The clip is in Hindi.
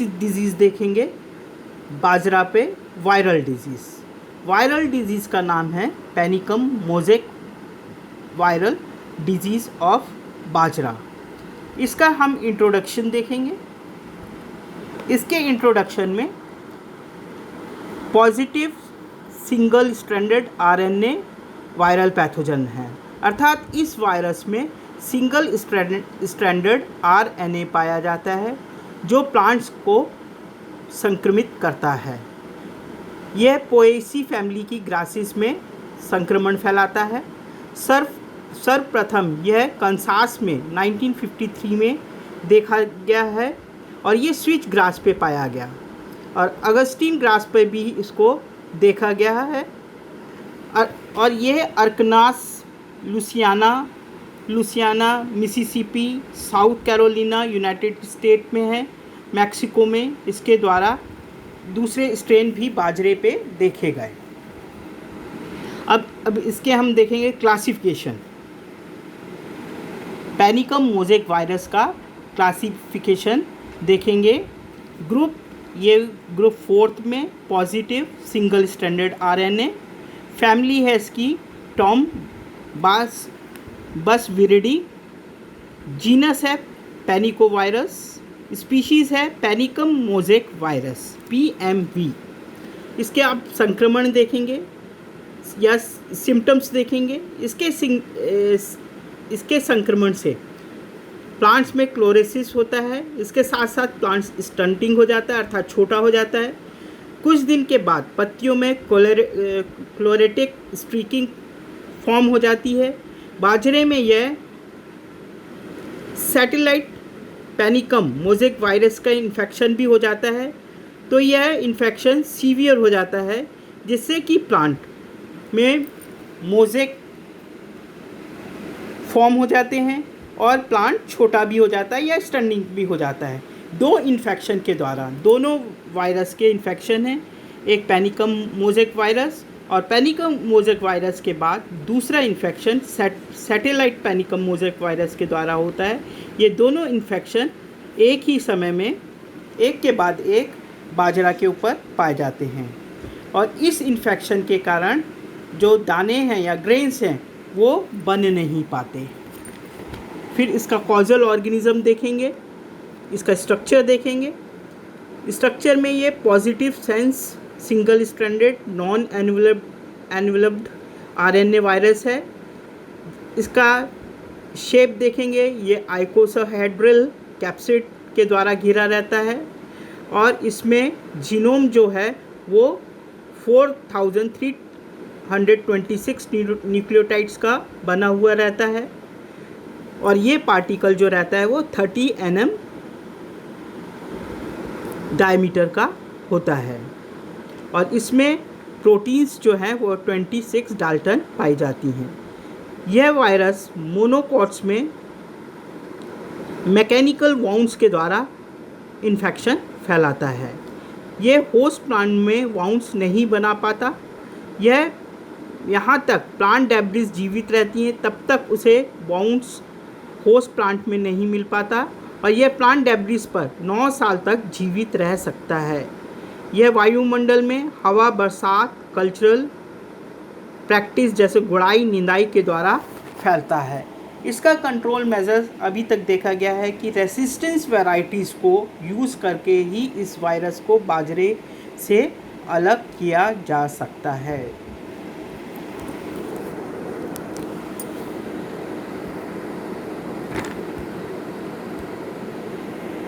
नेक्स्ट डिजीज़ देखेंगे बाजरा पे वायरल डिजीज़। वायरल डिजीज़ का नाम है पैनिकम मोज़ेक वायरल डिजीज़ ऑफ बाजरा। इसका हम इंट्रोडक्शन देखेंगे। इसके इंट्रोडक्शन में positive single stranded RNA viral pathogen है, अर्थात इस वायरस में सिंगल स्ट्रैंडेड आरएनए पाया जाता है जो प्लांट्स को संक्रमित करता है। यह पोएसी फैमिली की ग्रासिस में संक्रमण फैलाता है। सर्वप्रथम यह कंसास में 1953 में देखा गया है और ये स्विच ग्रास पे पाया गया, और अगस्टीन ग्रास पे भी इसको देखा गया है। और यह Arkansas Louisiana, Mississippi, South Carolina United State में है। मैक्सिको में इसके द्वारा दूसरे स्ट्रेन भी बाजरे पे देखे गए। अब इसके हम देखेंगे क्लासिफिकेशन। पैनिकम मोज़ेक वायरस का क्लासिफिकेशन देखेंगे। ग्रुप 4 में positive single stranded RNA. Family है इसकी टॉम बस विरिडी। जीनस है पैनिकोवायरस। स्पीशीज़ है पैनिकम मोज़ेक वायरस PMV। इसके आप संक्रमण देखेंगे या सिम्टम्स देखेंगे। इसके संक्रमण से प्लांट्स में क्लोरोसिस होता है। इसके साथ साथ प्लांट्स स्टंटिंग हो जाता है, अर्थात छोटा हो जाता है। कुछ दिन के बाद पत्तियों में क्लोरेटिक स्ट्रीकिंग फॉर्म हो जाती है। बाजरे में यह सैटेलाइट पैनिकम मोज़ेक वायरस का इन्फेक्शन भी हो जाता है, तो यह इन्फेक्शन सीवियर हो जाता है, जिससे कि प्लांट में मोज़ेक फॉर्म हो जाते हैं और प्लांट छोटा भी हो जाता है या स्टंडिंग भी हो जाता है। दो इन्फेक्शन के द्वारा, दोनों वायरस के इन्फेक्शन हैं, एक पैनिकम मोज़ेक वायरस और पैनिकम मोज़ेक वायरस के बाद दूसरा इन्फेक्शन सैटेलाइट पैनिकम मोज़ेक वायरस के द्वारा होता है। ये दोनों इन्फेक्शन एक ही समय में एक के बाद एक बाजरा के ऊपर पाए जाते हैं, और इस इन्फेक्शन के कारण जो दाने हैं या ग्रेन्स हैं वो बन नहीं पाते। फिर इसका कॉजल ऑर्गेनिज़म देखेंगे, इसका स्ट्रक्चर देखेंगे। स्ट्रक्चर में ये positive sense single stranded non enveloped RNA virus है। इसका शेप देखेंगे, ये आइकोसाहेड्रल कैप्सिड के द्वारा घिरा रहता है, और इसमें जीनोम जो है वो 4326 न्यूक्लियोटाइड्स का बना हुआ रहता है, और ये पार्टिकल जो रहता है वो 30 nm डायमीटर का होता है, और इसमें प्रोटीन्स जो हैं वो 26 डाल्टन पाई जाती हैं। यह वायरस मोनोकॉट्स में मैकेनिकल वाउंड्स के द्वारा इन्फेक्शन फैलाता है। यह होस्ट प्लांट में वाउंड्स नहीं बना पाता। यह यहाँ तक प्लांट डेब्रिस जीवित रहती हैं तब तक उसे वाउंड्स होस्ट प्लांट में नहीं मिल पाता, और यह प्लांट डेब्रिस पर 9 साल तक जीवित रह सकता है। यह वायुमंडल में हवा, बरसात, कल्चरल प्रैक्टिस जैसे गुड़ाई, निंदाई के द्वारा फैलता है। इसका कंट्रोल मेजर्स अभी तक देखा गया है कि रेसिस्टेंस वैराइटीज़ को यूज़ करके ही इस वायरस को बाजरे से अलग किया जा सकता है।